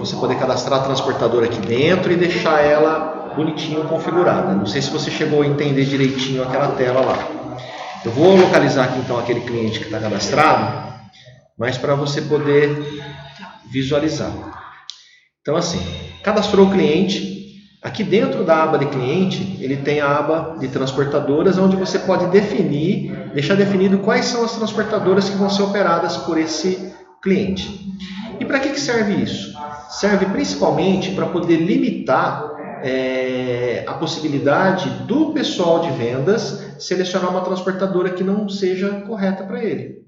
Você poder cadastrar a transportadora aqui dentro e deixar ela bonitinho configurada. Não sei se você chegou a entender direitinho aquela tela lá. Eu vou localizar aqui então aquele cliente que está cadastrado, mas para você poder visualizar. Então assim, cadastrou o cliente. Aqui dentro da aba de cliente, ele tem a aba de transportadoras, onde você pode deixar definido quais são as transportadoras que vão ser operadas por esse cliente. E para que serve isso? Serve principalmente para poder limitar a possibilidade do pessoal de vendas selecionar uma transportadora que não seja correta para ele.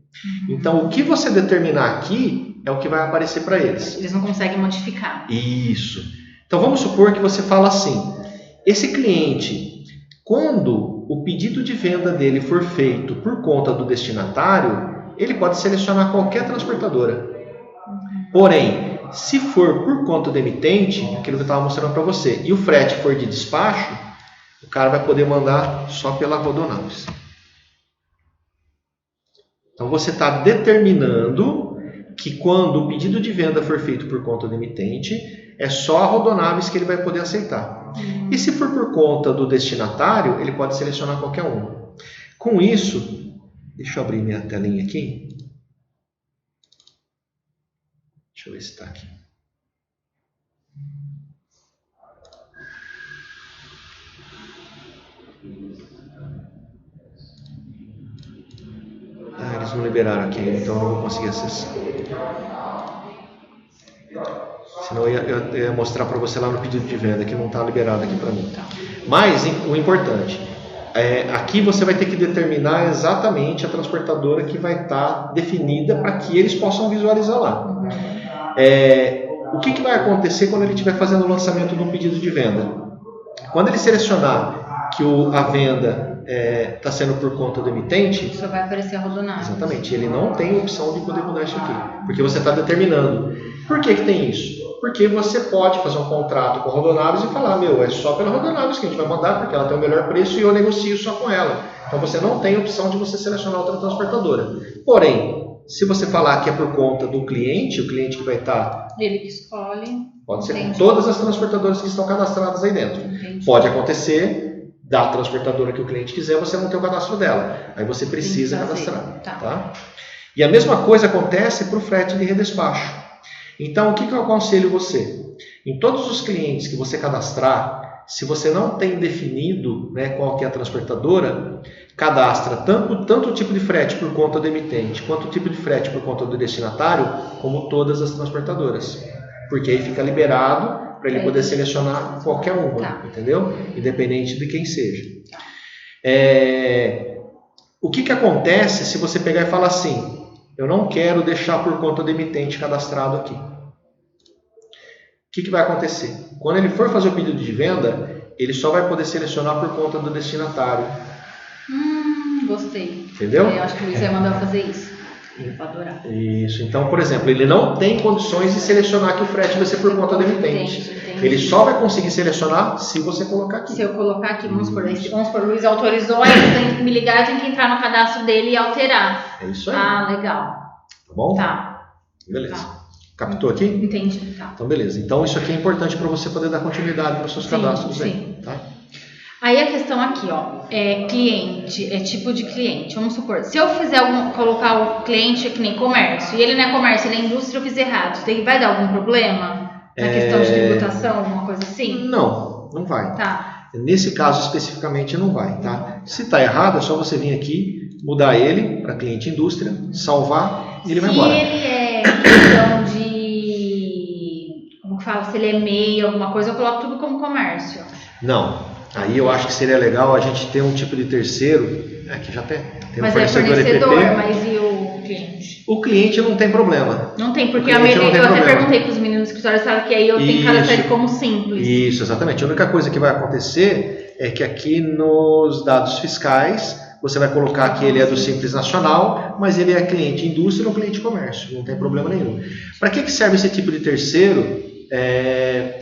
Então, o que você determinar aqui é o que vai aparecer para eles. Eles não conseguem modificar. Isso. Então, vamos supor que você fala assim, esse cliente, quando o pedido de venda dele for feito por conta do destinatário, ele pode selecionar qualquer transportadora. Porém, se for por conta do emitente, aquilo que eu estava mostrando para você, e o frete for de despacho, o cara vai poder mandar só pela Rodonaves. Então você está determinando que quando o pedido de venda for feito por conta do emitente, é só a Rodonaves que ele vai poder aceitar. E se for por conta do destinatário, ele pode selecionar qualquer um. Com isso, deixa eu abrir minha telinha aqui. Deixa eu ver se está aqui. Eles não liberaram aqui, então eu não vou conseguir acessar. Senão eu ia mostrar para você lá no pedido de venda, que não está liberado aqui para mim. Mas o importante, aqui você vai ter que determinar exatamente a transportadora que vai estar definida para que eles possam visualizar lá. O que vai acontecer quando ele estiver fazendo o lançamento de um pedido de venda? Quando ele selecionar que a venda está sendo por conta do emitente, só vai aparecer a Rodonaves. Exatamente, ele não tem opção de poder mudar isso aqui, porque você está determinando. Por que tem isso? Porque você pode fazer um contrato com a Rodonaves e falar, é só pela Rodonaves que a gente vai mandar, porque ela tem o melhor preço e eu negocio só com ela. Então você não tem opção de você selecionar outra transportadora. Porém, se você falar que é por conta do cliente, o cliente que vai estar... Ele que escolhe. Pode ser com todas as transportadoras que estão cadastradas aí dentro. Entendi. Pode acontecer da transportadora que o cliente quiser, você não ter o cadastro dela. Aí você precisa cadastrar. Tá? E a mesma coisa acontece para o frete de redespacho. Então, o que eu aconselho você? Em todos os clientes que você cadastrar, se você não tem definido qual que é a transportadora, cadastra tanto o tipo de frete por conta do emitente, quanto o tipo de frete por conta do destinatário, como todas as transportadoras. Porque aí fica liberado para ele poder selecionar qualquer uma, entendeu? Independente de quem seja. O que acontece se você pegar e falar assim, eu não quero deixar por conta do emitente cadastrado aqui? O que vai acontecer? Quando ele for fazer o pedido de venda, ele só vai poder selecionar por conta do destinatário. Gostei. Entendeu? Eu acho que o Luiz vai mandar fazer isso. Eu vou adorar. Isso. Então, por exemplo, ele não tem condições de selecionar que o frete vai ser por conta do emitente. Entendi. Ele só vai conseguir selecionar se você colocar aqui. Se eu colocar aqui, vamos supor, o Luiz autorizou, aí eu tenho que me ligar, eu tenho que entrar no cadastro dele e alterar. É isso aí. Legal. Tá bom? Tá. Beleza. Captou aqui? Entendi. Tá. Então, beleza. Então, isso aqui é importante para você poder dar continuidade nos seus cadastros aí. Tá? Aí a questão aqui, cliente, tipo de cliente. Vamos supor, se eu fizer colocar o cliente que nem comércio, e ele não é comércio, ele é indústria, eu fiz errado, vai dar algum problema na questão de tributação, alguma coisa assim? Não vai. Tá. Nesse caso especificamente não vai, tá? Se está errado, é só você vir aqui, mudar ele para cliente indústria, salvar e ele vai embora. Se ele é questão de, como que fala, se ele é MEI, alguma coisa, eu coloco tudo como comércio. Não. Aí eu acho que seria legal a gente ter um tipo de terceiro, que já tem um fornecedor EPP. Mas e o cliente? O cliente não tem problema. Não tem, porque eu até perguntei para os meninos do escritório, sabe que aí eu tenho que cadastrar ele como simples. Isso, exatamente. A única coisa que vai acontecer é que aqui nos dados fiscais você vai colocar que ele é do Simples Nacional, mas ele é cliente indústria ou cliente comércio, não tem problema nenhum. Para que serve esse tipo de terceiro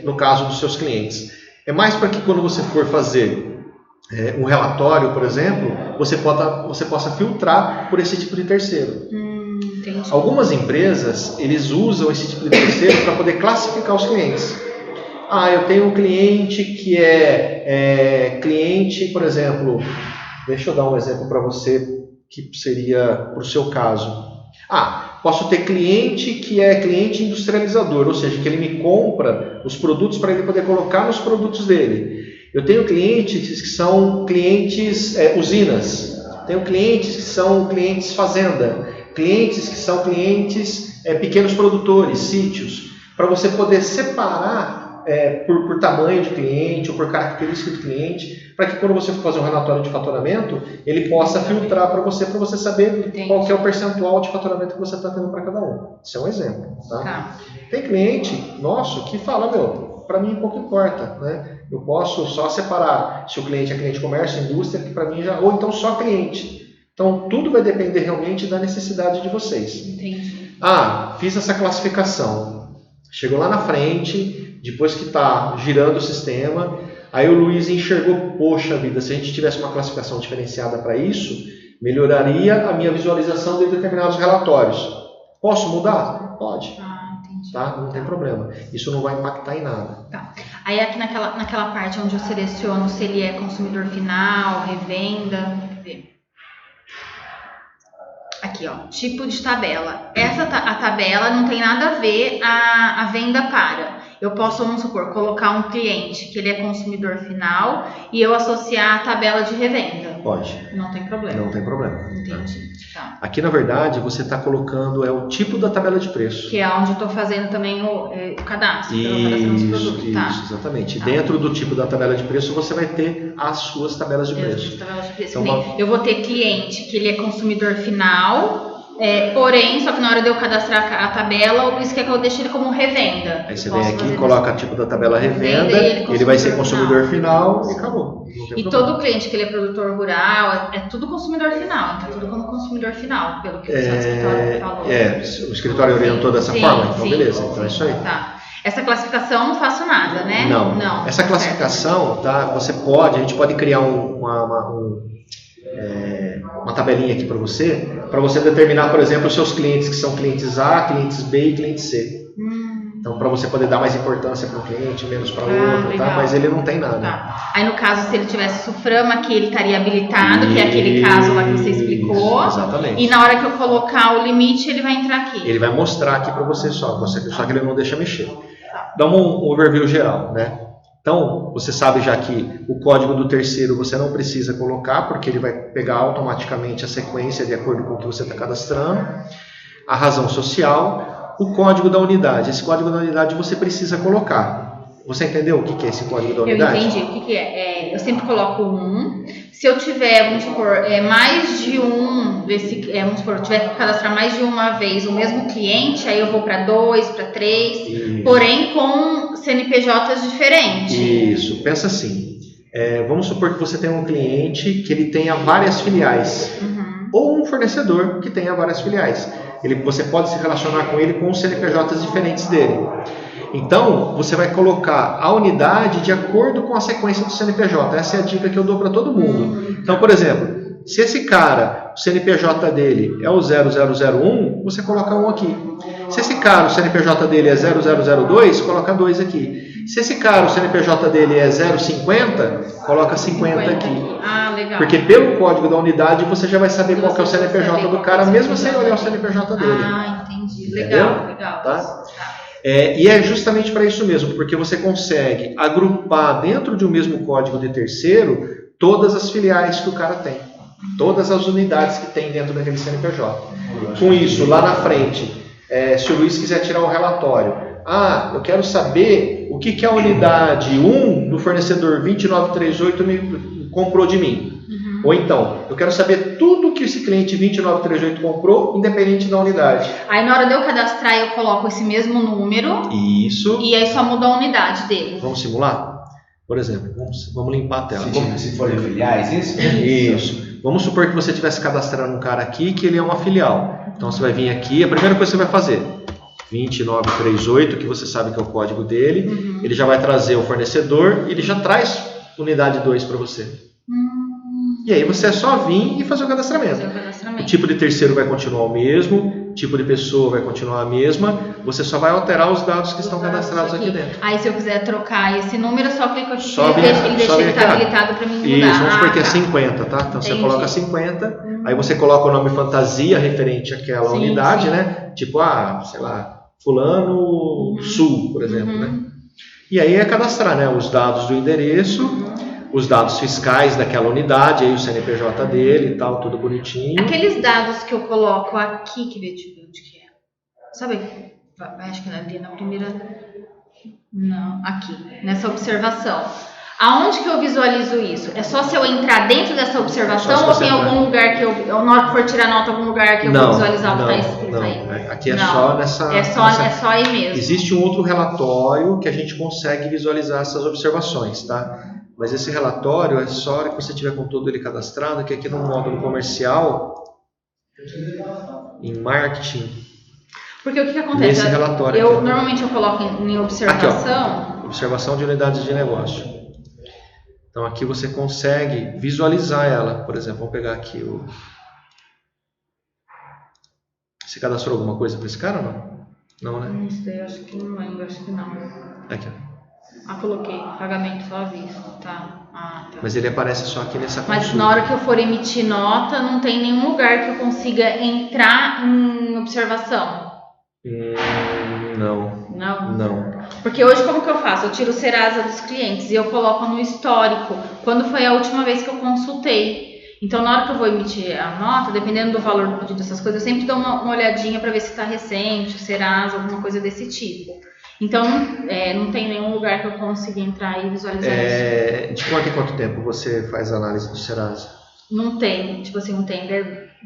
no caso dos seus clientes? É mais para que quando você for fazer um relatório, por exemplo, você possa filtrar por esse tipo de terceiro. Entendi. Entendi. Algumas empresas, eles usam esse tipo de terceiro para poder classificar os clientes. Eu tenho um cliente que é cliente, por exemplo, deixa eu dar um exemplo para você que seria para o seu caso. Posso ter cliente que é cliente industrializador, ou seja, que ele me compra os produtos para ele poder colocar nos produtos dele. Eu tenho clientes que são clientes usinas, tenho clientes que são clientes fazenda, clientes que são clientes pequenos produtores, sítios, para você poder separar por tamanho de cliente ou por característica de cliente, para que quando você for fazer um relatório de faturamento, ele possa filtrar para você saber qual que é o percentual de faturamento que você está tendo para cada um. Isso é um exemplo. Tá? Tem cliente nosso que fala, para mim pouco importa, né? Eu posso só separar se o cliente é cliente comércio, indústria, que para mim já, ou então só cliente. Então tudo vai depender realmente da necessidade de vocês. Entendi. Fiz essa classificação. Chegou lá na frente, depois que está girando o sistema, aí o Luiz enxergou, poxa vida, se a gente tivesse uma classificação diferenciada para isso, melhoraria a minha visualização de determinados relatórios. Posso mudar? Pode. Entendi. Tá? Não tem problema. Isso não vai impactar em nada. Tá. Aí aqui naquela parte onde eu seleciono se ele é consumidor final, revenda, quer ver? Aqui, tipo de tabela. A tabela não tem nada a ver a venda para. Eu posso, vamos supor, colocar um cliente que ele é consumidor final e eu associar a tabela de revenda. Pode. Não tem problema. Não tem problema. Entendi. Tá. Aqui, na verdade, você está colocando o tipo da tabela de preço. Que é onde eu estou fazendo também o cadastro. Isso, exatamente. Tá. Dentro do tipo da tabela de preço, você vai ter as suas tabelas de preço. Então, eu vou ter cliente que ele é consumidor final... porém, só que na hora de eu cadastrar a tabela, o Luiz quer que eu deixe ele como revenda. Aí você vem aqui e coloca tipo da tabela revenda, ele vai ser consumidor final e acabou. E todo cliente que ele é produtor rural, é tudo consumidor final, tá tudo como consumidor final, pelo que o seu escritório falou. O escritório orientou dessa forma? Então beleza, então é isso aí. Tá. Essa classificação não faço nada, né? Não. Essa classificação, tá? A gente pode criar uma tabelinha aqui para você determinar, por exemplo, os seus clientes que são clientes A, clientes B e clientes C. Então, para você poder dar mais importância para um cliente, menos para outro, tá? Mas ele não tem nada. Tá. Aí, no caso, se ele tivesse Suframa, aqui ele estaria habilitado, que é aquele caso lá que você explicou. Exatamente. E na hora que eu colocar o limite, ele vai entrar aqui. Ele vai mostrar aqui para você só que ele não deixa mexer. Dá um overview geral, né? Então, você sabe já que o código do terceiro você não precisa colocar, porque ele vai pegar automaticamente a sequência de acordo com o que você está cadastrando. A razão social, o código da unidade. Esse código da unidade você precisa colocar. Você entendeu o que é esse código da unidade? Eu entendi o que é. Eu sempre coloco 1. Se eu tiver, vamos supor, mais de vamos supor, eu tiver que cadastrar mais de uma vez o mesmo cliente, aí eu vou para 2, para 3, porém com CNPJs diferentes. Isso, pensa assim, vamos supor que você tem um cliente que ele tenha várias filiais, ou um fornecedor que tenha várias filiais. Você pode se relacionar com ele com os CNPJs diferentes dele. Então, você vai colocar a unidade de acordo com a sequência do CNPJ. Essa é a dica que eu dou para todo mundo. Então, por exemplo, se esse cara, o CNPJ dele é o 0001, você coloca 1 aqui. Se esse cara, o CNPJ dele é 0002, coloca 2 aqui. Se esse cara, o CNPJ dele é 050, coloca 50 aqui. Legal. Porque pelo código da unidade você já vai saber qual que é o CNPJ do cara, mesmo sem olhar o CNPJ dele. Entendi. Legal. Tá? E é justamente para isso mesmo, porque você consegue agrupar dentro de um mesmo código de terceiro todas as filiais que o cara tem, todas as unidades que tem dentro daquele CNPJ. Com isso, lá na frente, se o Luiz quiser tirar um relatório, eu quero saber o que a unidade 1 do fornecedor 2938 me comprou de mim. Ou então, eu quero saber tudo que esse cliente 2938 comprou, independente da unidade. Aí na hora de eu cadastrar, eu coloco esse mesmo número. Isso. E aí só muda a unidade dele. Vamos simular? Por exemplo, vamos limpar a tela. Se forem filiais, isso? Isso. Vamos supor que você estivesse cadastrando um cara aqui que ele é uma filial. Então você vai vir aqui, a primeira coisa que você vai fazer, 2938, que você sabe que é o código dele, ele já vai trazer o fornecedor e ele já traz unidade 2 para você. E aí você é só vir e fazer o cadastramento. O tipo de terceiro vai continuar o mesmo, tipo de pessoa vai continuar a mesma, você só vai alterar os dados que estão cadastrados aqui dentro. Aí se eu quiser trocar esse número, eu só clico aqui ele deixa ele tá habilitado para mim mudar. Isso, vamos supor que é 50, tá? Então você coloca 50, aí você coloca o nome fantasia referente àquela unidade, né? Tipo, sei lá, fulano sul, por exemplo, né? E aí é cadastrar, né? Os dados do endereço, os dados fiscais daquela unidade, aí o CNPJ dele e tal, tudo bonitinho. Aqueles dados que eu coloco aqui, deixa eu ver onde que é. Sabe? Acho que ali na primeira... Não, aqui, nessa observação. Aonde que eu visualizo isso? É só se eu entrar dentro dessa observação ou tem algum lugar que eu na hora que for tirar nota, algum lugar que eu vou visualizar o que está escrito aí? Aqui é só nessa... É só aí mesmo. Existe um outro relatório que a gente consegue visualizar essas observações, tá? Mas esse relatório é só a hora que você tiver com todo ele cadastrado, que aqui no módulo comercial, em marketing... Porque o que acontece? Nesse relatório normalmente eu coloco em observação... Aqui, observação de unidades de negócio. Então aqui você consegue visualizar ela. Por exemplo, vamos pegar aqui o... Você cadastrou alguma coisa para esse cara ou não? Não, né? Não sei, acho que não lembro, acho que não. Aqui. Coloquei, pagamento só à vista, tá. Tá. Mas ele aparece só aqui nessa consulta. Mas na hora que eu for emitir nota, não tem nenhum lugar que eu consiga entrar em observação? Não. Não. Porque hoje como que eu faço? Eu tiro o Serasa dos clientes e eu coloco no histórico, quando foi a última vez que eu consultei. Então na hora que eu vou emitir a nota, dependendo do valor do pedido, dessas coisas, eu sempre dou uma olhadinha para ver se está recente, o Serasa, alguma coisa desse tipo. Então não tem nenhum lugar que eu consiga entrar e visualizar isso. De quanto em quanto tempo você faz a análise do Serasa? Não tem, não tem.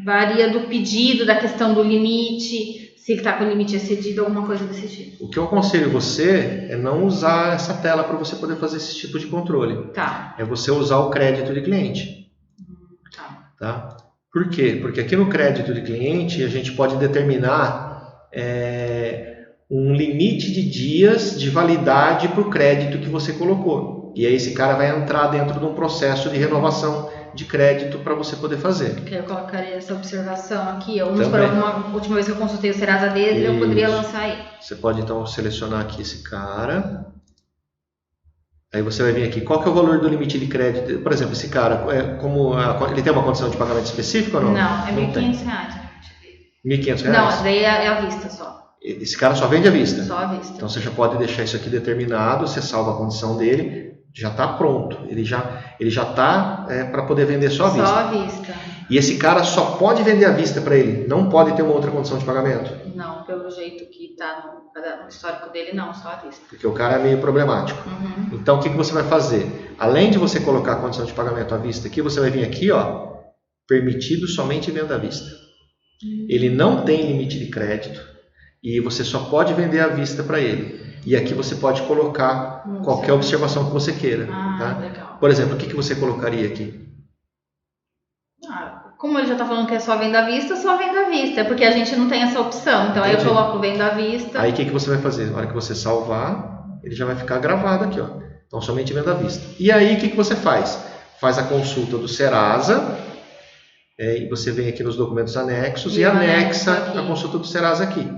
Varia do pedido, da questão do limite, se ele está com o limite excedido, alguma coisa desse tipo. O que eu aconselho você é não usar essa tela para você poder fazer esse tipo de controle. Tá. É você usar o crédito de cliente. Tá? Por quê? Porque aqui no crédito de cliente a gente pode determinar um limite de dias de validade para o crédito que você colocou. E aí esse cara vai entrar dentro de um processo de renovação de crédito para você poder fazer. Eu colocaria essa observação aqui. Por alguma última vez que eu consultei o Serasa dele, eu poderia lançar aí. Você pode então selecionar aqui esse cara. Aí você vai vir aqui, qual que é o valor do limite de crédito? Por exemplo, esse cara, ele tem uma condição de pagamento específica ou não? Não, é R$1.500. R$1.500? Não, daí é à vista só. Esse cara só vende à vista? Só à vista. Então você já pode deixar isso aqui determinado, você salva a condição dele, já está pronto. Ele já está para poder vender só à vista. Só à vista. E esse cara só pode vender à vista para ele, não pode ter uma outra condição de pagamento? Não, pelo jeito que está no histórico dele, não, só à vista. Porque o cara é meio problemático. Então o que você vai fazer? Além de você colocar a condição de pagamento à vista aqui, você vai vir aqui, permitido somente venda à vista. Ele não tem limite de crédito e você só pode vender à vista para ele. E aqui você pode colocar qualquer observação que você queira. Tá? Legal. Por exemplo, o que você colocaria aqui? Como ele já está falando que é só venda à vista, só venda à vista. É porque a gente não tem essa opção. Então Entendi. aí eu coloco venda à vista. Aí o que você vai fazer? Na hora que você salvar, ele já vai ficar gravado aqui. Então somente venda à vista. E aí o que você faz? Faz a consulta do Serasa. E você vem aqui nos documentos anexos e anexa a consulta do Serasa aqui.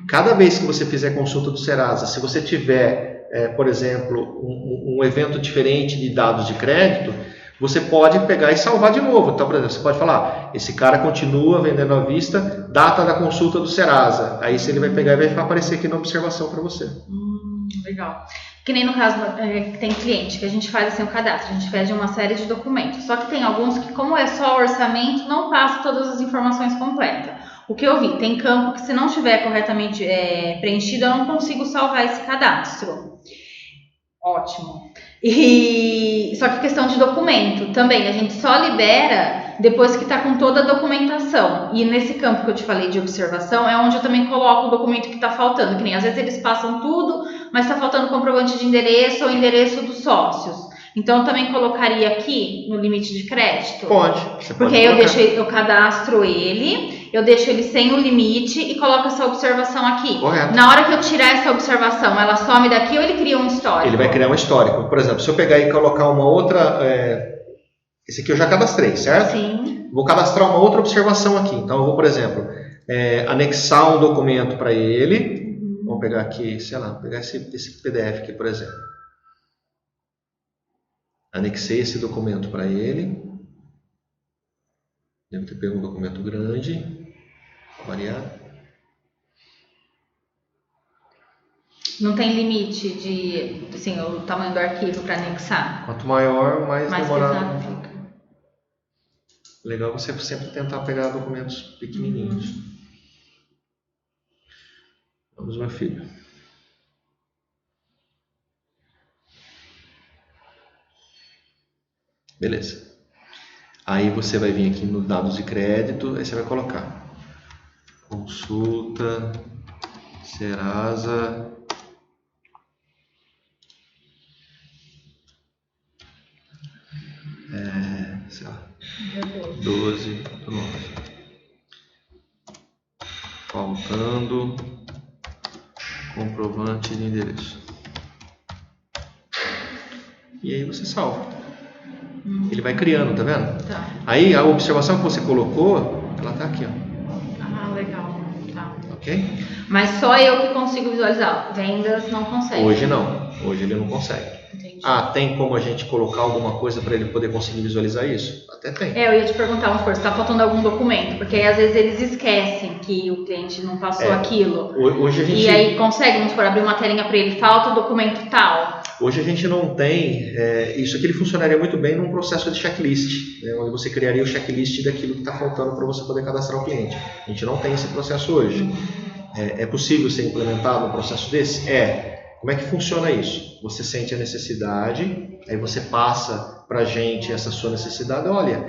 Cada vez que você fizer consulta do Serasa, se você tiver, por exemplo, um evento diferente de dados de crédito, você pode pegar e salvar de novo. Então, por exemplo, você pode falar, esse cara continua vendendo à vista, data da consulta do Serasa. Aí ele vai pegar e vai aparecer aqui na observação para você. Legal. Que nem no caso, tem cliente que a gente faz assim o cadastro, a gente pede uma série de documentos. Só que tem alguns que, como é só orçamento, não passa todas as informações completas. O que eu vi, tem campo que se não estiver corretamente preenchido, eu não consigo salvar esse cadastro. Ótimo. Só que questão de documento também, a gente só libera depois que está com toda a documentação. E nesse campo que eu te falei de observação, é onde eu também coloco o documento que está faltando. Que nem às vezes eles passam tudo, mas está faltando comprovante de endereço ou endereço dos sócios. Então eu também colocaria aqui no limite de crédito? Pode. Porque aí eu cadastro ele, eu deixo ele sem o limite e coloco essa observação aqui. Correto. Na hora que eu tirar essa observação, ela some daqui ou ele cria um histórico? Ele vai criar um histórico. Por exemplo, se eu pegar e colocar uma outra... esse aqui eu já cadastrei, certo? Sim. Vou cadastrar uma outra observação aqui. Então eu vou, por exemplo, anexar um documento para ele. Vamos pegar aqui, sei lá, pegar esse PDF aqui, por exemplo. Anexei esse documento para ele. Devo ter pego um documento grande, variado. Não tem limite de, assim, o tamanho do arquivo para anexar? Quanto maior, mais demorado. Pesado fica. Legal você sempre tentar pegar documentos pequenininhos. Vamos, meu filho. Beleza. Aí você vai vir aqui no dados de crédito, aí você vai colocar consulta Serasa sei lá, 12/9. Faltando comprovante de endereço. E aí você salva. Ele vai criando, tá vendo? Tá. Aí a observação que você colocou, ela tá aqui, ó. Ah, legal. Tá. Ok? Mas só eu que consigo visualizar. Vendas não consegue. Hoje não. Hoje ele não consegue. Entendi. Tem como a gente colocar alguma coisa para ele poder conseguir visualizar isso? Até tem. Eu ia te perguntar, vamos supor, se está faltando algum documento, porque aí, às vezes eles esquecem que o cliente não passou aquilo. Hoje a gente... E aí consegue, vamos supor, abrir uma telinha para ele, falta documento tal. Hoje a gente não tem... isso aqui ele funcionaria muito bem num processo de checklist, né, onde você criaria o checklist daquilo que está faltando para você poder cadastrar o cliente. A gente não tem esse processo hoje. É possível ser implementado um processo desse? Como é que funciona isso? Você sente a necessidade, aí você passa para a gente essa sua necessidade. Olha,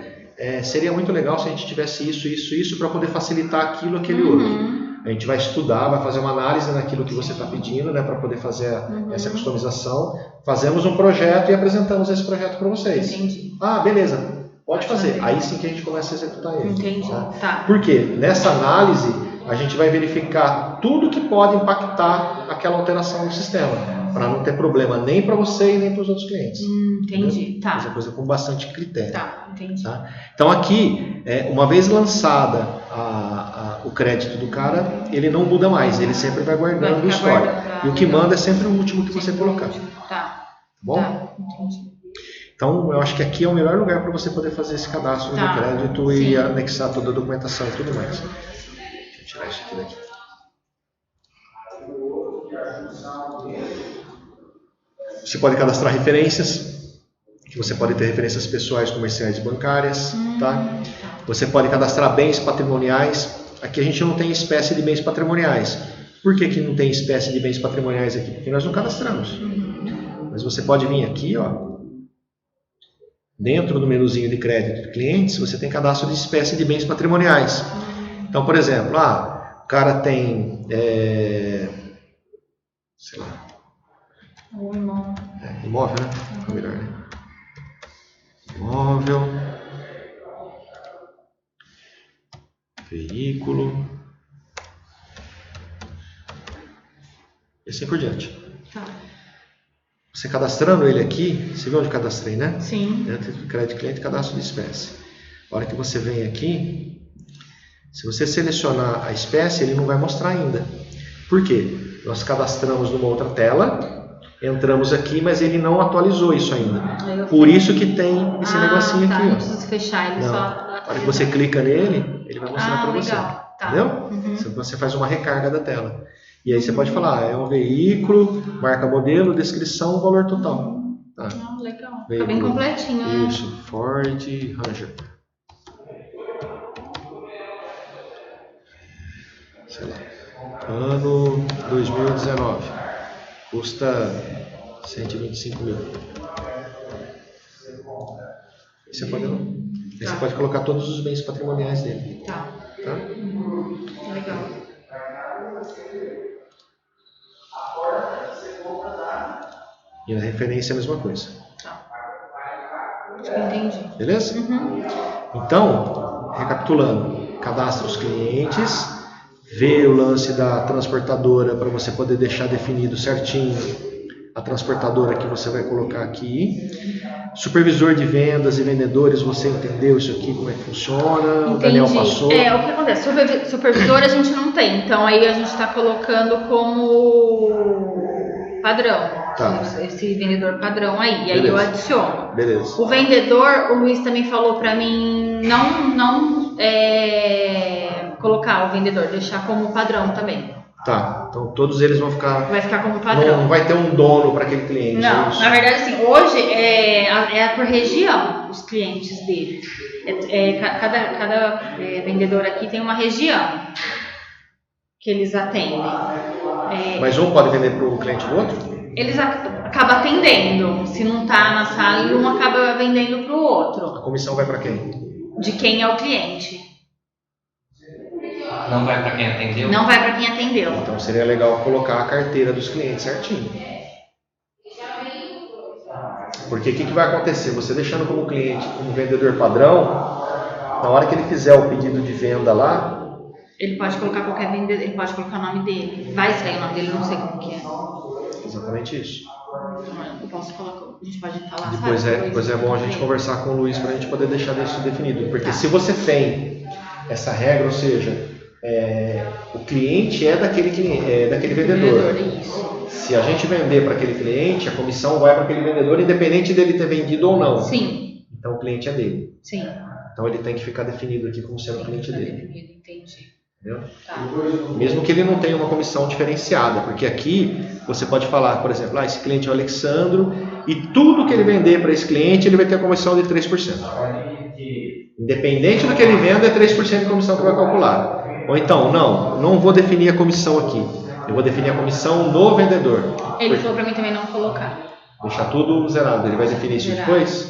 seria muito legal se a gente tivesse isso para poder facilitar aquilo, aquele outro. A gente vai estudar, vai fazer uma análise naquilo que você está pedindo, né, para poder fazer essa customização. Fazemos um projeto e apresentamos esse projeto para vocês. Entendi. Beleza, pode fazer. Aí sim que a gente começa a executar ele. Entendi. Tá. Por quê? Nessa análise, a gente vai verificar tudo que pode impactar aquela alteração no sistema, para não ter problema nem para você e nem para os outros clientes. Entendi. Tá. Essa coisa com bastante critério. Tá, entendi. Tá? Então aqui, uma vez lançada o crédito do cara, ele não muda mais, ele sempre vai guardando o histórico. E o que manda é sempre o último que você colocar. Tá. Bom? Tá, entendi. Então eu acho que aqui é o melhor lugar para você poder fazer esse cadastro de crédito e anexar toda a documentação e tudo mais. Deixa eu tirar isso aqui daqui. Você pode cadastrar referências, que você pode ter referências pessoais, comerciais e bancárias, tá? Você pode cadastrar bens patrimoniais. Aqui a gente não tem espécie de bens patrimoniais. Por que não tem espécie de bens patrimoniais aqui? Porque nós não cadastramos. Mas você pode vir aqui, ó, dentro do menuzinho de crédito de clientes, você tem cadastro de espécie de bens patrimoniais. Então, por exemplo, o cara tem, sei lá, imóvel, né? Fica melhor, né? Imóvel, veículo, e assim por diante. Tá. Você cadastrando ele aqui, você viu onde eu cadastrei, né? Sim. Dentro do crédito cliente, cadastro de espécie. A hora que você vem aqui, se você selecionar a espécie, ele não vai mostrar ainda. Por quê? Nós cadastramos numa outra tela, entramos aqui, mas ele não atualizou isso ainda. Por isso que tem esse negocinho aqui. Não precisa fechar, ele só... A hora que você clica nele, ele vai mostrar para você. Legal. Tá. Entendeu? Você faz uma recarga da tela. E aí você pode falar, é um veículo, marca modelo, descrição, valor total. Tá. Legal. Veículo. Fica bem completinho, né? Isso, Ford Ranger. Sei lá. Ano 2019. Custa 125 mil. Você pode colocar todos os bens patrimoniais dele. Tá. Legal. E na referência é a mesma coisa. Tá. Acho que entendi. Beleza? Então, recapitulando, cadastra os clientes, vê o lance da transportadora para você poder deixar definido certinho a transportadora que você vai colocar aqui. Supervisor de vendas e vendedores, você entendeu isso aqui, como é que funciona? Entendi. O Daniel passou. O que acontece? Supervisor a gente não tem, então aí a gente está colocando como padrão. Tá. Esse vendedor padrão aí, e aí Beleza. eu adiciono. Beleza. O vendedor, o Luiz também falou para mim não colocar o vendedor, deixar como padrão também. Tá, então todos eles vão ficar... Vai ficar como padrão. Não vai ter um dono para aquele cliente. Não, na verdade assim, hoje é por região os clientes dele. Cada vendedor aqui tem uma região que eles atendem. Mas um pode vender para o cliente do outro? Eles acabam atendendo. Se não está na sala, um acaba vendendo para o outro. A comissão vai para quem? De quem é o cliente. Não vai para quem atendeu? Não vai para quem atendeu. Então seria legal colocar a carteira dos clientes certinho. Porque o que vai acontecer? Você deixando como cliente, como vendedor padrão, na hora que ele fizer o pedido de venda lá... Ele pode colocar qualquer vendedor, ele pode colocar o nome dele. Vai sair o nome dele, não sei como que é. Exatamente isso. Eu posso colocar, a gente pode falar, Depois é bom a gente conversar com o Luiz para a gente poder deixar isso definido. Porque Tá. se você tem essa regra, ou seja, o cliente é daquele vendedor. Isso. Se a gente vender para aquele cliente, a comissão vai para aquele vendedor, independente dele ter vendido ou não. Sim. Então o cliente é dele. Sim. Então ele tem que ficar definido aqui como sendo o cliente dele. Definido, entendi. Entendeu? Tá. Mesmo que ele não tenha uma comissão diferenciada, porque aqui você pode falar, por exemplo, esse cliente é o Alexandro e tudo que ele vender para esse cliente, ele vai ter a comissão de 3%. Independente do que ele venda, é 3% de comissão que vai calcular. Ou então, não vou definir a comissão aqui. Eu vou definir a comissão no vendedor. Ele falou para mim também não colocar. Deixar tudo zerado. Ele vai definir isso Zerado. depois?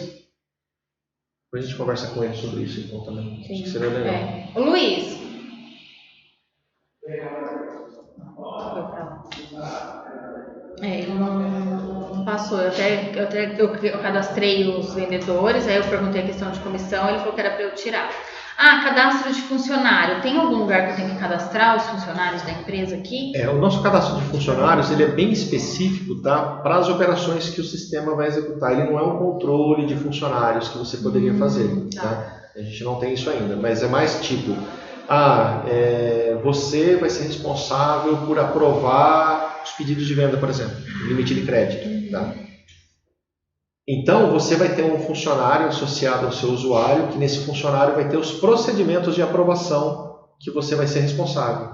Depois a gente conversa com ele sobre isso então também. Acho que seria legal. Ô, Luiz. Ele não passou. Eu cadastrei os vendedores, aí eu perguntei a questão de comissão, ele falou que era para eu tirar. Cadastro de funcionário. Tem algum lugar que eu tenho que cadastrar os funcionários da empresa aqui? O nosso cadastro de funcionários ele é bem específico, tá? Para as operações que o sistema vai executar. Ele não é um controle de funcionários que você poderia fazer. Tá? A gente não tem isso ainda, mas é mais tipo... você vai ser responsável por aprovar os pedidos de venda, por exemplo, limite de crédito. Tá? Então, você vai ter um funcionário associado ao seu usuário, que nesse funcionário vai ter os procedimentos de aprovação que você vai ser responsável.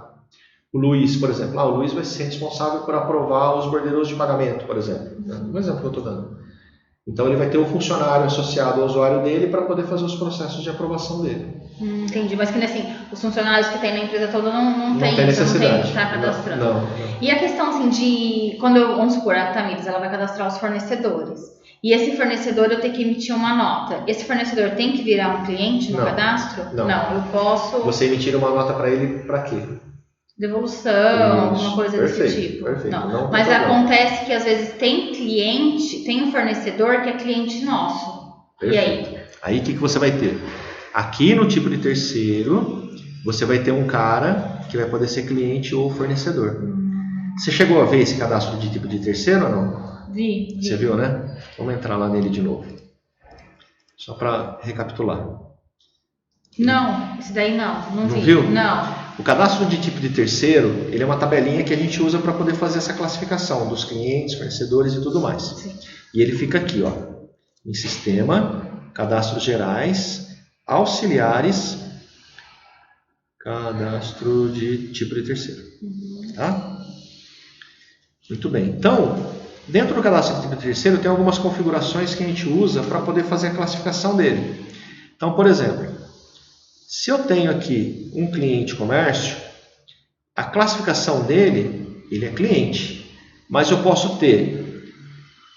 O Luiz, por exemplo, o Luiz vai ser responsável por aprovar os bordereus de pagamento, por exemplo. Um exemplo que eu estou dando. Então, ele vai ter um funcionário associado ao usuário dele para poder fazer os processos de aprovação dele. Entendi, mas que assim, os funcionários que tem na empresa toda não tem necessidade. Não tem que estar cadastrando. Não. E a questão assim de, vamos supor, a Tamires, ela vai cadastrar os fornecedores. E esse fornecedor eu tenho que emitir uma nota. Esse fornecedor tem que virar um cliente no cadastro? Não, eu posso... Você emitir uma nota para ele para quê? Devolução, alguma coisa desse tipo. Perfeito. Não, mas acontece que às vezes tem um fornecedor que é cliente nosso. Perfeito. E aí? Aí o que você vai ter? Aqui no tipo de terceiro, você vai ter um cara que vai poder ser cliente ou fornecedor. Você chegou a ver esse cadastro de tipo de terceiro ou não? Vi. Você viu, né? Vamos entrar lá nele de novo. Só para recapitular. Não, esse daí não vi. Viu? Não. O cadastro de tipo de terceiro, ele é uma tabelinha que a gente usa para poder fazer essa classificação dos clientes, fornecedores e tudo mais. Sim. E ele fica aqui, em sistema, cadastros gerais, auxiliares, cadastro de tipo de terceiro. Tá? Muito bem. Então, dentro do cadastro de tipo de terceiro tem algumas configurações que a gente usa para poder fazer a classificação dele. Então, por exemplo, se eu tenho aqui um cliente comércio, a classificação dele, ele é cliente. Mas eu posso ter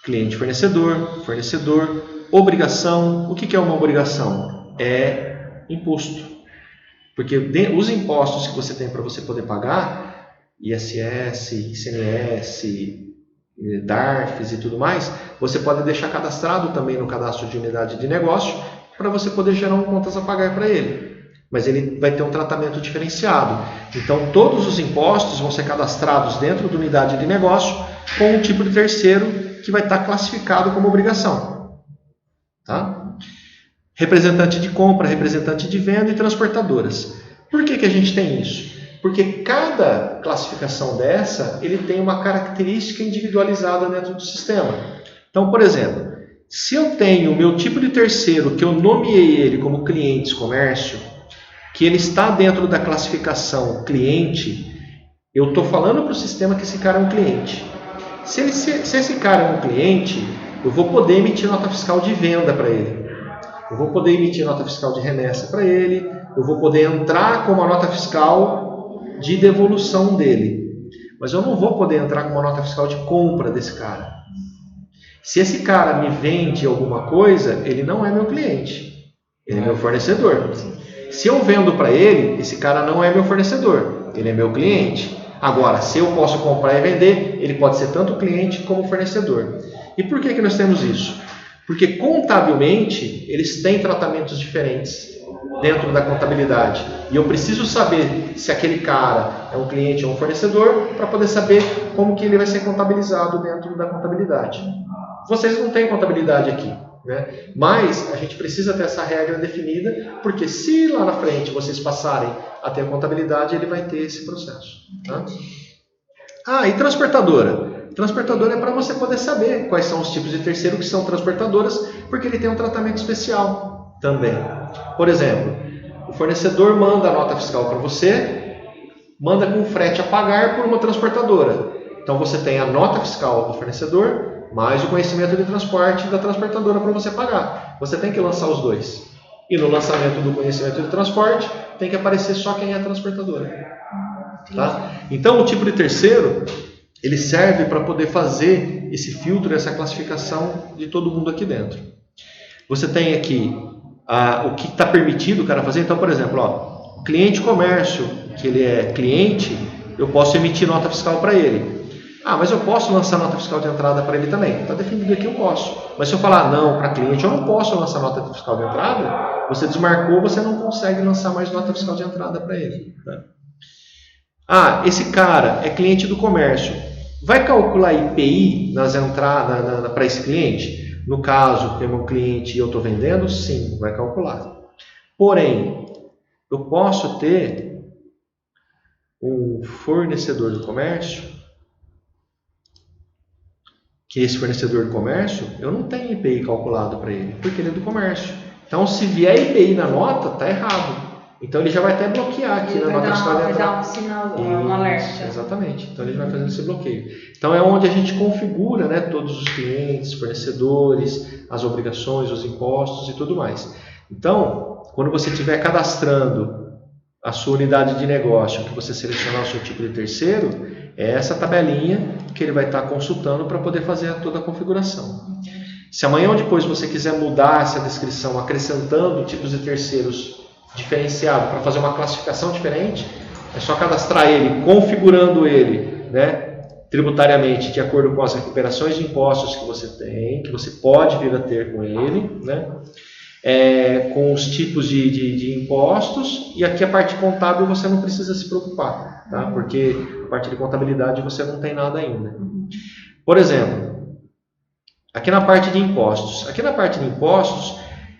cliente fornecedor, obrigação. O que é uma obrigação? É imposto. Porque os impostos que você tem para você poder pagar, ISS, ICMS, DARFs e tudo mais, você pode deixar cadastrado também no cadastro de unidade de negócio para você poder gerar contas a pagar para ele. Mas ele vai ter um tratamento diferenciado. Então, todos os impostos vão ser cadastrados dentro da unidade de negócio com um tipo de terceiro que vai estar classificado como obrigação. Tá? Representante de compra, representante de venda e transportadoras. Por que a gente tem isso? Porque cada classificação dessa, ele tem uma característica individualizada dentro do sistema. Então, por exemplo, se eu tenho o meu tipo de terceiro, que eu nomeei ele como clientes comércio, que ele está dentro da classificação cliente, eu estou falando para o sistema que esse cara é um cliente. Se esse cara é um cliente, eu vou poder emitir nota fiscal de venda para ele. Eu vou poder emitir nota fiscal de remessa para ele. Eu vou poder entrar com uma nota fiscal de devolução dele. Mas eu não vou poder entrar com uma nota fiscal de compra desse cara. Se esse cara me vende alguma coisa, ele não é meu cliente. Ele é meu fornecedor. Se eu vendo para ele, esse cara não é meu fornecedor. Ele é meu cliente. Agora, se eu posso comprar e vender, ele pode ser tanto cliente como fornecedor. E por que nós temos isso? Porque contabilmente, eles têm tratamentos diferentes dentro da contabilidade. E eu preciso saber se aquele cara é um cliente ou um fornecedor para poder saber como que ele vai ser contabilizado dentro da contabilidade. Vocês não têm contabilidade aqui, né? Mas a gente precisa ter essa regra definida, porque se lá na frente vocês passarem a ter a contabilidade, ele vai ter esse processo. Tá? E transportadora? Transportadora é para você poder saber quais são os tipos de terceiro que são transportadoras, porque ele tem um tratamento especial também. Por exemplo, o fornecedor manda a nota fiscal para você, manda com frete a pagar por uma transportadora. Então você tem a nota fiscal do fornecedor, mais o conhecimento de transporte da transportadora para você pagar. Você tem que lançar os dois. E no lançamento do conhecimento de transporte, tem que aparecer só quem é a transportadora. Tá? Então, o tipo de terceiro, ele serve para poder fazer esse filtro, essa classificação de todo mundo aqui dentro. Você tem aqui o que está permitido o cara fazer. Então, por exemplo, o cliente comércio, que ele é cliente, eu posso emitir nota fiscal para ele. Mas eu posso lançar nota fiscal de entrada para ele também. Está definido aqui, eu posso. Mas se eu falar não para cliente, eu não posso lançar nota fiscal de entrada, você desmarcou, você não consegue lançar mais nota fiscal de entrada para ele. Tá? Esse cara é cliente do comércio. Vai calcular IPI nas entradas para esse cliente? No caso, tem um cliente e eu estou vendendo? Sim, vai calcular. Porém, eu posso ter um fornecedor do comércio, que esse fornecedor de comércio, eu não tenho IPI calculado para ele, porque ele é do comércio. Então, se vier IPI na nota, está errado. Então, ele já vai até bloquear aqui na nota fiscal de entrada. Vai dar um sinal, um alerta. Exatamente. Então, ele vai fazer esse bloqueio. Então, é onde a gente configura, né, todos os clientes, fornecedores, as obrigações, os impostos e tudo mais. Então, quando você estiver cadastrando a sua unidade de negócio, que você selecionar o seu tipo de terceiro, é essa tabelinha que ele vai estar consultando para poder fazer toda a configuração. Se amanhã ou depois você quiser mudar essa descrição, acrescentando tipos de terceiros diferenciados para fazer uma classificação diferente, é só cadastrar ele, configurando ele, né, tributariamente de acordo com as recuperações de impostos que você tem, que você pode vir a ter com ele, né? Com os tipos de impostos, e aqui a parte contábil você não precisa se preocupar, tá? Porque a parte de contabilidade você não tem nada ainda. Por exemplo, aqui na parte de impostos,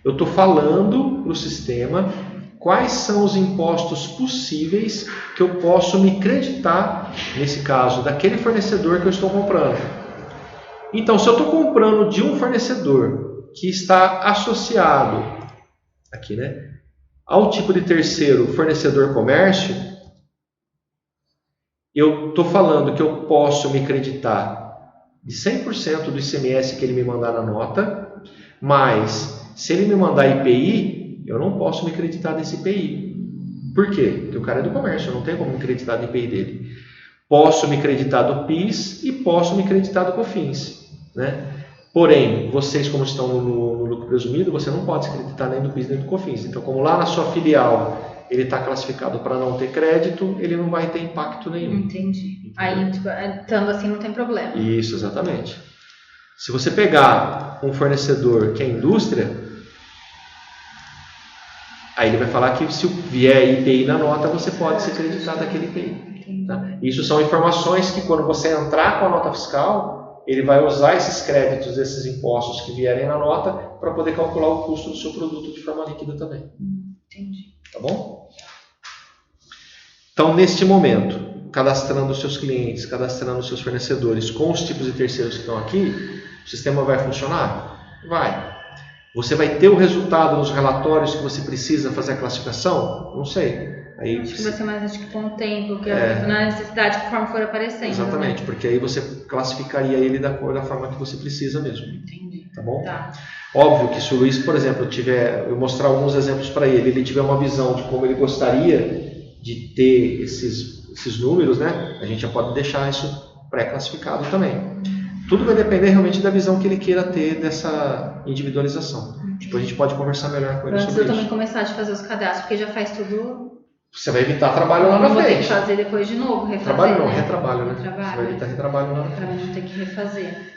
eu estou falando para o sistema quais são os impostos possíveis que eu posso me creditar, nesse caso, daquele fornecedor que eu estou comprando. Então, se eu estou comprando de um fornecedor que está associado aqui, né, ao tipo de terceiro fornecedor comércio, eu estou falando que eu posso me creditar de 100% do ICMS que ele me mandar na nota, mas se ele me mandar IPI, eu não posso me creditar desse IPI. Por quê? Porque o cara é do comércio, eu não tenho como me creditar do IPI dele. Posso me creditar do PIS e posso me creditar do COFINS, né? Porém, vocês, como estão no lucro presumido, você não pode se creditar nem do PIS nem do COFINS. Então, como lá na sua filial ele está classificado para não ter crédito, ele não vai ter impacto nenhum. Entendi. Aí, estando assim, não tem problema. Isso, exatamente. Se você pegar um fornecedor que é indústria, aí ele vai falar que se vier IPI na nota, você pode se creditar daquele IPI. Tá? Isso são informações que quando você entrar com a nota fiscal, ele vai usar esses créditos, esses impostos que vierem na nota para poder calcular o custo do seu produto de forma líquida também. Entendi. Tá bom? Então, neste momento, cadastrando os seus clientes, cadastrando os seus fornecedores com os tipos de terceiros que estão aqui, o sistema vai funcionar? Vai. Você vai ter o resultado nos relatórios que você precisa fazer a classificação? Não sei. Aí, acho que vai ser mais com o tempo, porque na necessidade, conforme for aparecendo. Exatamente, né? Porque aí você classificaria ele da forma que você precisa mesmo. Entendi. Tá bom? Tá. Óbvio que se o Luiz, por exemplo, eu mostrar alguns exemplos para ele tiver uma visão de como ele gostaria de ter esses números, né? A gente já pode deixar isso pré-classificado também. Tudo vai depender realmente da visão que ele queira ter dessa individualização. Tipo, a gente pode conversar melhor com ele sobre isso. Antes eu também começar a fazer os cadastros, porque já faz tudo. Você vai evitar trabalho lá na frente. Vou ter que fazer depois de novo, refazer. Trabalho não, né? retrabalho, né? Você vai evitar retrabalho lá na frente. Para não ter que refazer.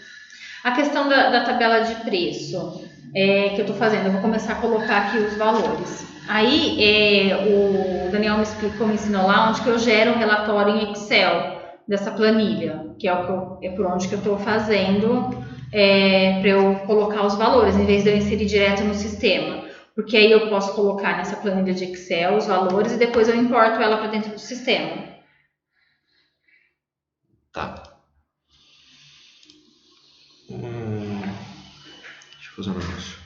A questão da tabela de preço que eu estou fazendo, eu vou começar a colocar aqui os valores. Aí o Daniel me ensinou lá onde que eu gero um relatório em Excel dessa planilha, que é por onde que eu estou fazendo para eu colocar os valores, em vez de eu inserir direto no sistema. Porque aí eu posso colocar nessa planilha de Excel os valores e depois eu importo ela para dentro do sistema. Tá. Deixa eu fazer um negócio.